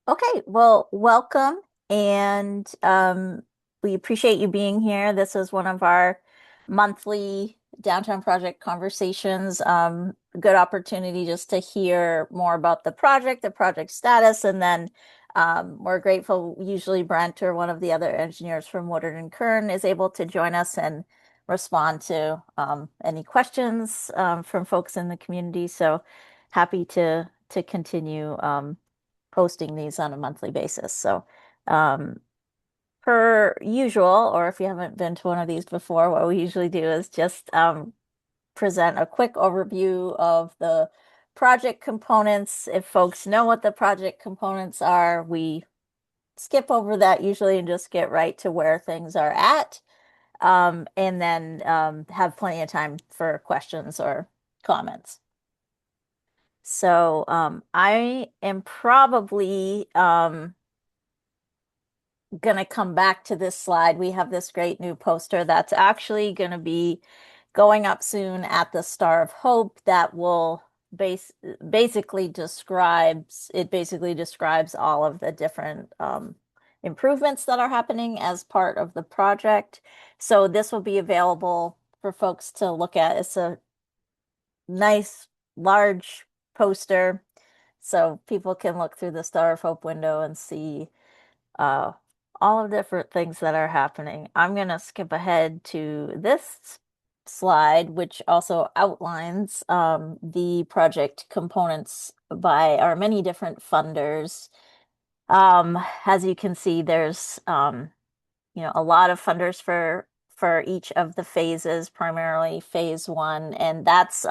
Okay, well, welcome, and we appreciate you being here. This is one of our monthly downtown project conversations. A good opportunity just to hear more about the project status, and then we're grateful. Usually, Brent or one of the other engineers from Woodard and Kern is able to join us and respond to any questions from folks in the community. So happy to continue. Posting these on a monthly basis. So, um, per usual, or if you haven't been to one of these before, what we usually do is just present a quick overview of the project components. If folks know what the project components are, we skip over that usually and just get right to where things are at. And then have plenty of time for questions or comments. So I am probably going to come back to this slide. We have this great new poster that's actually going to be going up soon at the Star of Hope that will base basically describes all of the different improvements that are happening as part of the project. So this will be available for folks to look at. It's a nice large poster so people can look through the Star of Hope window and see uh, all of the different things that are happening. I'm going to skip ahead to this slide, which also outlines the project components by our many different funders. As you can see, there's a lot of funders for each of the phases, primarily phase one, and that's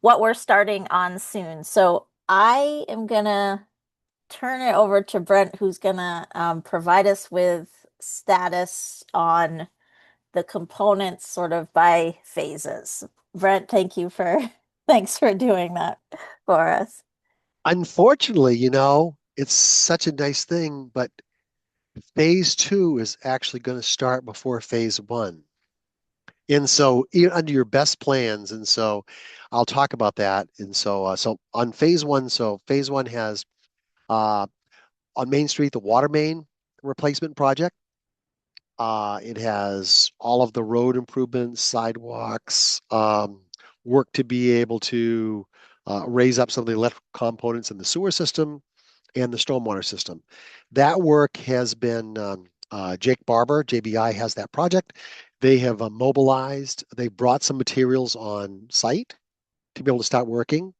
what we're starting on soon. So I am gonna turn it over to Brent, who's gonna provide us with status on the components sort of by phases. Brent, thank you for thanks for doing that for us. Unfortunately, it's such a nice thing, but phase two is actually going to start before phase one. And so under your best plans, and so I'll talk about that. And so on phase one, so phase one has uh, on Main Street, the water main replacement project. It has all of the road improvements, sidewalks, work to be able to raise up some of the electrical components in the sewer system and the stormwater system. That work has been Jake Barber, JBI has that project. They have mobilized, they brought some materials on site to be able to start working.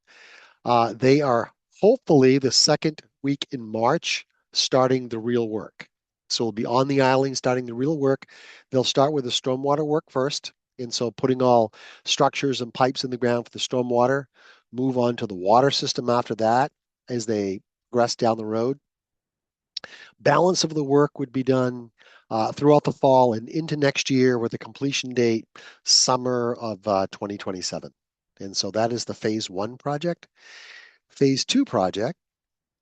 They are hopefully the second week in March starting the real work. So we'll be on the island starting the real work. They'll start with the stormwater work first. And so putting all structures and pipes in the ground for the stormwater, move on to the water system after that as they progress down the road. Balance of the work would be done throughout the fall and into next year with a completion date summer of 2027. And so that is the phase one project. Phase two project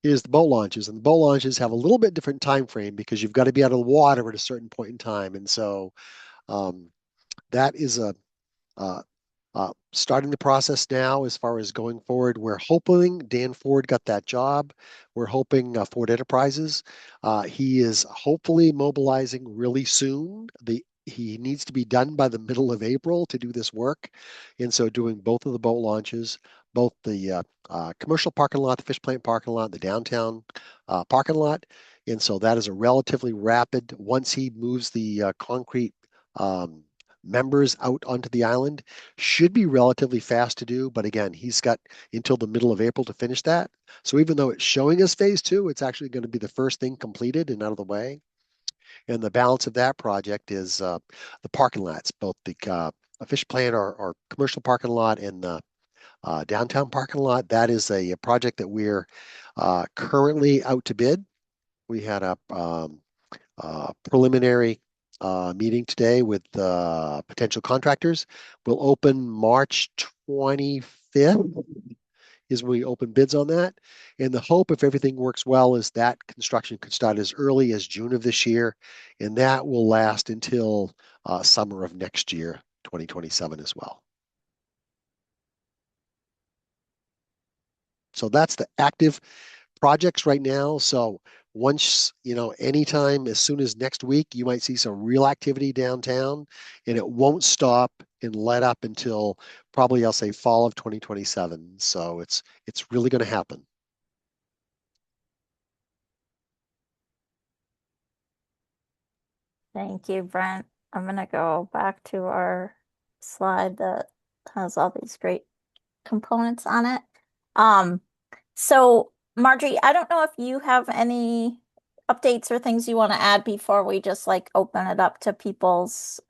is the boat launches, and the boat launches have a little bit different time frame because you've got to be out of the water at a certain point in time, and so um, that is a starting the process now as far as going forward. We're hoping Dan Ford got that job. We're hoping Ford Enterprises. He is hopefully mobilizing really soon. He needs to be done by the middle of April to do this work. And so doing both of the boat launches, both the commercial parking lot, the fish plant parking lot, the downtown parking lot. And so that is a relatively rapid, once he moves the concrete um, members out onto the island, should be relatively fast to do. But again, he's got until the middle of April to finish that. So even though it's showing us phase two, it's actually going to be the first thing completed and out of the way. And the balance of that project is the parking lots, both the fish plant or commercial parking lot and the downtown parking lot. That is a project that we're currently out to bid. We had a preliminary meeting today with potential contractors. We'll open March 25th is when we open bids on that. And the hope, if everything works well, is that construction could start as early as June of this year, and that will last until summer of next year, 2027 as well. So that's the active projects right now. So once, anytime as soon as next week, you might see some real activity downtown, and it won't stop and let up until probably I'll say fall of 2027. So it's really going to happen. Thank you, Brent. I'm gonna go back to our slide that has all these great components on it. Um, so Marjorie, I don't know if you have any updates or things you want to add before we just like open it up to people's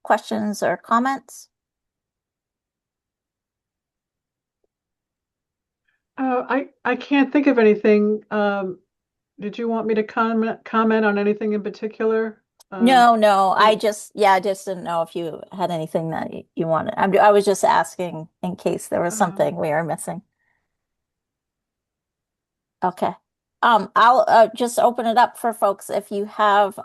questions or comments. I can't think of anything. Did you want me to comment on anything in particular? Um, No, no, in, I just didn't know if you had anything that you wanted. I was just asking in case there was um, something we are missing. Okay. I'll just open it up for folks if you have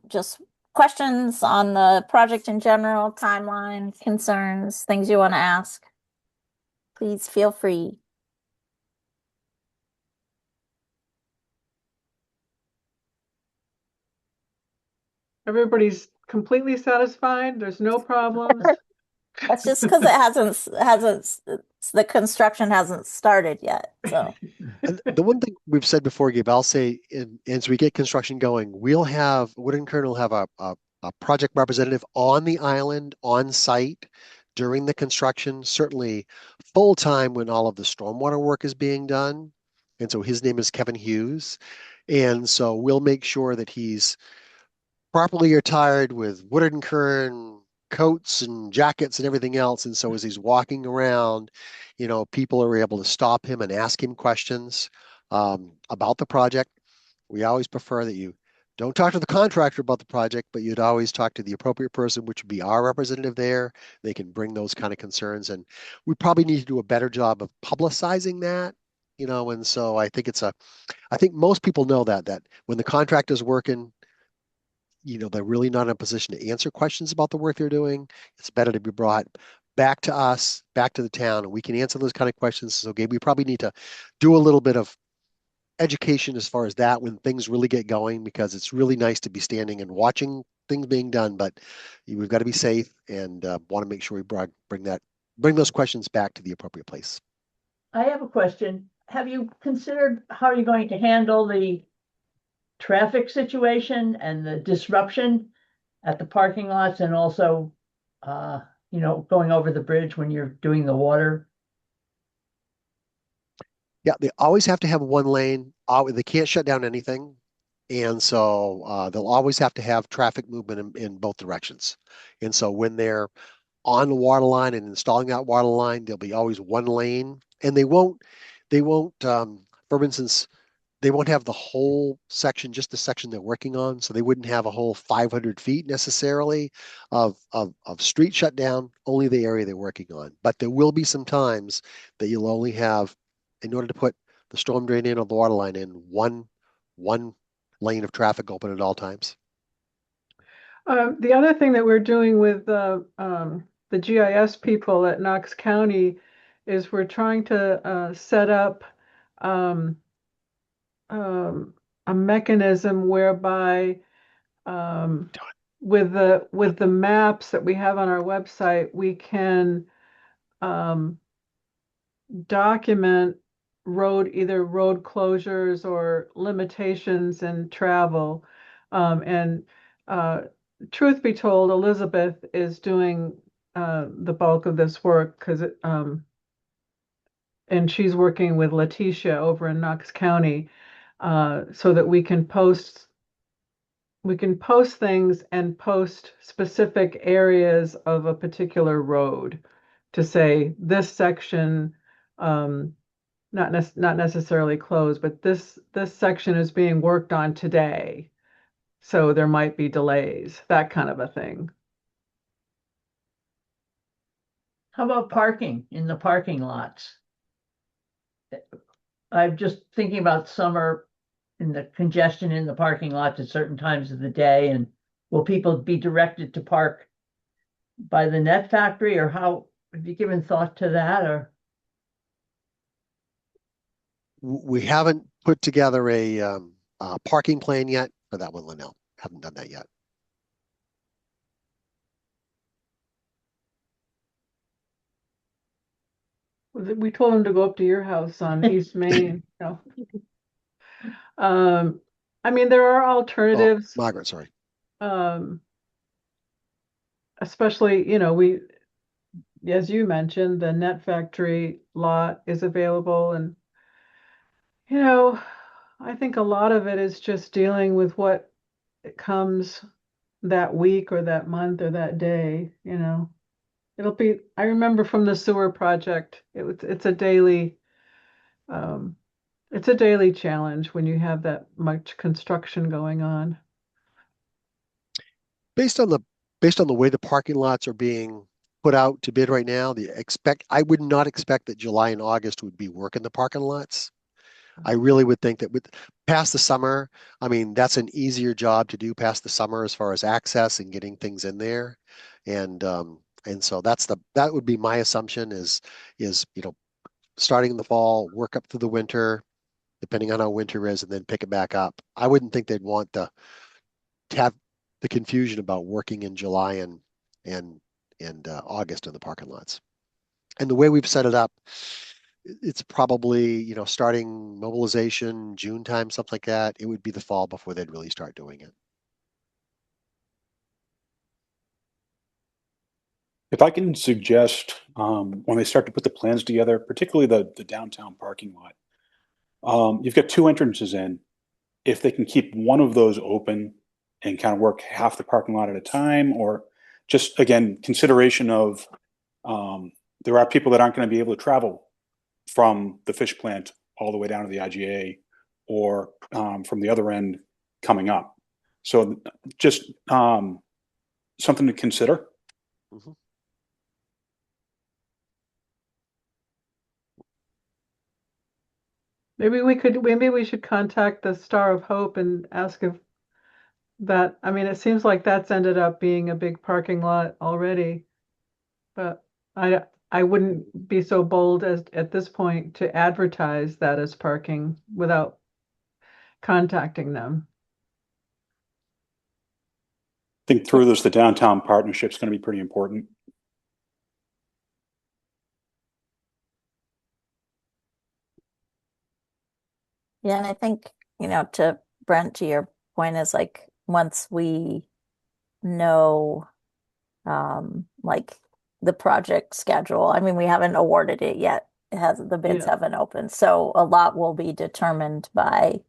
just questions on the project in general, timeline, concerns, things you want to ask. Please feel free. Everybody's completely satisfied. There's no problems. That's just because it hasn't the construction hasn't started yet. So And the one thing we've said before, Gabe, I'll say, as we get construction going, Wood and Kern will have a project representative on the island, on site during the construction, certainly full time when all of the stormwater work is being done. And so his name is Kevin Hughes. And so we'll make sure that he's properly attired with Woodard and Kern coats and jackets and everything else. And so as he's walking around, people are able to stop him and ask him questions about the project. We always prefer that you don't talk to the contractor about the project, but you'd always talk to the appropriate person, which would be our representative there. They can bring those kind of concerns. And we probably need to do a better job of publicizing that. And so I think most people know that when the contractor's working, they're really not in a position to answer questions about the work they're doing. It's better to be brought back to us, back to the town, and we can answer those kind of questions. So, Gabe, we probably need to do a little bit of education as far as that when things really get going, because it's really nice to be standing and watching things being done, but we've got to be safe and want to make sure we bring those questions back to the appropriate place. I have a question. Have you considered how you're going to handle the traffic situation and the disruption at the parking lots and also, uh, going over the bridge when you're doing the water? Yeah, they always have to have one lane. They can't shut down anything. And so they'll always have to have traffic movement in both directions. And so when they're on the water line and installing that water line, there'll be always one lane. And they won't, for instance, they won't have the whole section, just the section they're working on. So they wouldn't have a whole 500 feet necessarily of street shut down, only the area they're working on. But there will be some times that you'll only have, in order to put the storm drain in or the water line in, one lane of traffic open at all times. The other thing that we're doing with the GIS people at Knox County is we're trying to set up um, um, a mechanism whereby um, with the maps that we have on our website, we can um, document either road closures or limitations in travel. And truth be told, Elizabeth is doing the bulk of this work because and she's working with Letitia over in Knox County so that we can post things and post specific areas of a particular road to say this section, um, not necessarily closed, but this section is being worked on today. So there might be delays, that kind of a thing. How about parking in the parking lots? I'm just thinking about summer and the congestion in the parking lots at certain times of the day, and will people be directed to park by the net factory, or how, have you given thought to that, or? We haven't put together a parking plan yet for that one, Linnell. Haven't done that yet. We told him to go up to your house on East Main. No. I mean, there are Oh, alternatives, Margaret, sorry. um, especially, we, as you mentioned, the Net Factory lot is available. And, you know, I think a lot of it is just dealing with what it comes that week or that month or that day. I remember from the sewer project, um, it's a daily challenge when you have that much construction going on. Based on the based on the way the parking lots are being put out to bid right now, I would not expect that July and August would be work in the parking lots. I really would think that with past the summer, I mean, that's an easier job to do past the summer as far as access and getting things in there. And so that would be my assumption is starting in the fall, work up through the winter, depending on how winter is, and then pick it back up. I wouldn't think they'd want to have the confusion about working in July and August in the parking lots. And the way we've set it up, it's probably, starting mobilization, June time, something like that. It would be the fall before they'd really start doing it. If I can suggest, when they start to put the plans together, particularly the downtown parking lot, you've got two entrances in. If they can keep one of those open and kind of work half the parking lot at a time, or just again, consideration of there are people that aren't going to be able to travel from the fish plant all the way down to the IGA or from the other end coming up. So just something to consider. Mhm. Maybe we should contact the Star of Hope and ask if I mean, it seems like that's ended up being a big parking lot already, but I wouldn't be so bold as at this point to advertise that as parking without contacting them. Think through this. The downtown partnership is going to be pretty important. Yeah, and I think, to Brent, to your point is like once we know like the project schedule, I mean, we haven't awarded it yet. The bids Yeah. haven't opened. So a lot will be determined by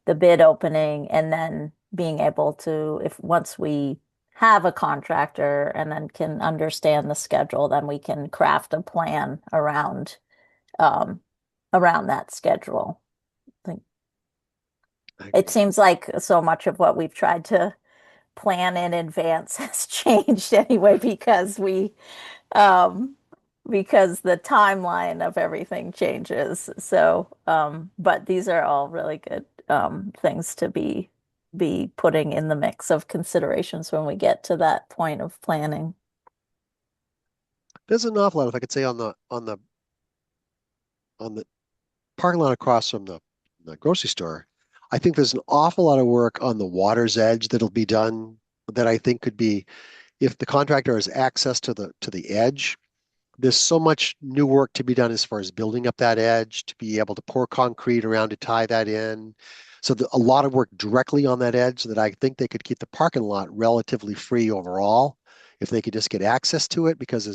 the bid opening and then being able to, if once we have a contractor and then can understand the schedule, then we can craft a plan um around that schedule. I think I it agree. seems like so much of what we've tried to plan in advance has changed anyway um because the timeline of everything changes. So but these are all really good things to be putting in the mix of considerations when we get to that point of planning. There's an awful lot, if I could say, on the parking lot across from the grocery store. I think there's an awful lot of work on the water's edge that'll be done that I think could be, if the contractor has access to the edge, there's so much new work to be done as far as building up that edge, to be able to pour concrete around to tie that in. So a lot of work directly on that edge that I think they could keep the parking lot relatively free overall if they could just get access to it, because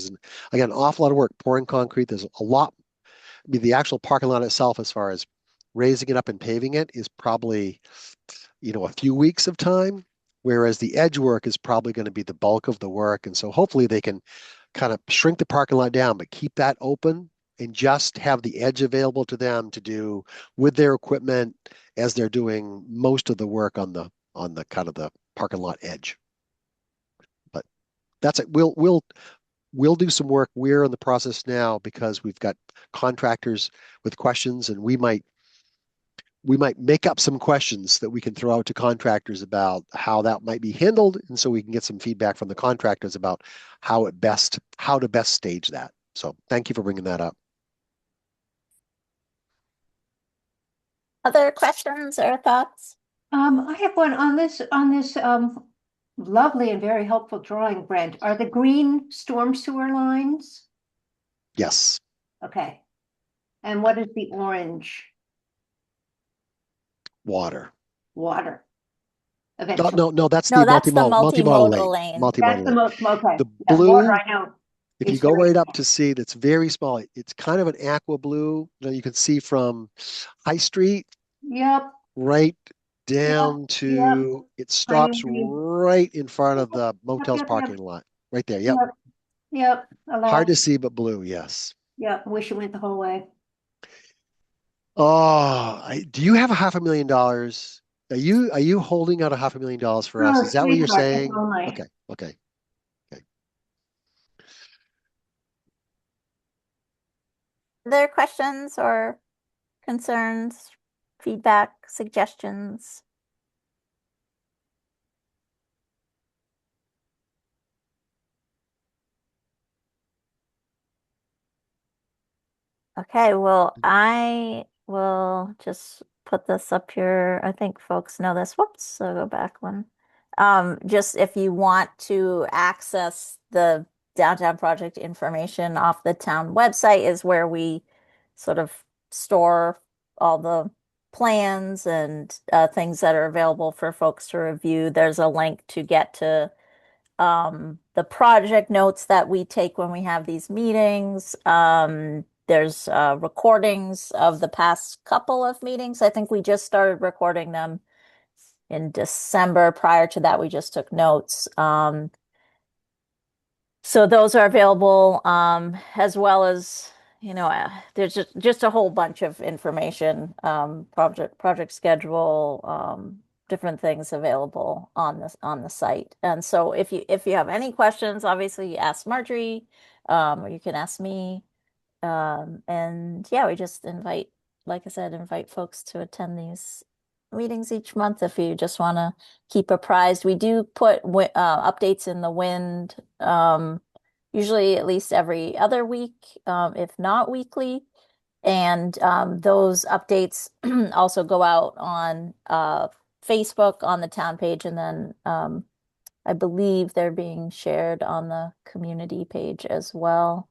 again, an awful lot of work pouring concrete. There's a lot. I mean, the actual parking lot itself, as far as raising it up and paving it, is probably, a few weeks of time, whereas the edge work is probably going to be the bulk of the work. And so hopefully they can kind of shrink the parking lot down, but keep that open and just have the edge available to them to do with their equipment as they're doing most of the work on the kind of the parking lot edge. But that's it. We'll do some work. We're in the process now because we've got contractors with questions, and we might make up some questions that we can throw out to contractors about how that might be handled, and so we can get some feedback from the contractors about how to best stage that. So thank you for bringing that up. Other questions or thoughts? I have one on this lovely and very helpful drawing, Brent. Are the green storm sewer lines? Yes. Okay. And what is the orange? Water. Water. No, Eventually. no, that's No, the that's the multimodal multimodal lane. lane. That's Multimodal the lane. most, okay. The Yeah, water, blue, I know. if you It's go very right up small. to see, that's very small. It's kind of an aqua blue. You can see from High Street Yep, right yep, down yep. to it I stops agree. right in front of the Yep, motel's yep, yep, parking lot. Right there. Yep. yep, yep. Hard to Alas, see, but blue, yes. yep. Wish it went the whole way. Oh, do you have a $500,000? Are you holding out a $500,000 for us? Oh, Is that what you're sweetheart, if saying? only. Okay, okay, okay. Other questions or concerns, feedback, suggestions? Okay, well, I will just put this up here. I think folks know this. Whoops, so go back one. Just if you want to access the downtown project information off the town website is where we sort of store all the plans and things that are available for folks to review. There's a link to get to the project notes that we take when we have these meetings. There's recordings of the past couple of meetings. I think we just started recording them in December. Prior to that, we just took notes. So those are available, as well as, there's just a whole bunch of information, project schedule, different things available on the site. And so if you have any questions, obviously ask Marjorie, or you can ask me. And yeah, we just like I said, invite folks to attend these meetings each month if you just want to keep apprised. We do put updates in the wind, usually at least every other week, if not weekly. And those updates also go out on Facebook on the town page, and then I believe they're being shared on the community page as well.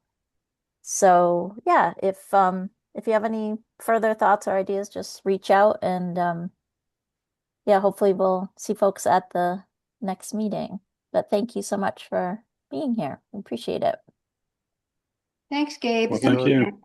So yeah, if you have any further thoughts or ideas, just reach out and yeah, hopefully we'll see folks at the next meeting. But thank you so much for being here. We appreciate it. Thanks, Gabe. Well, Thank thank you. you.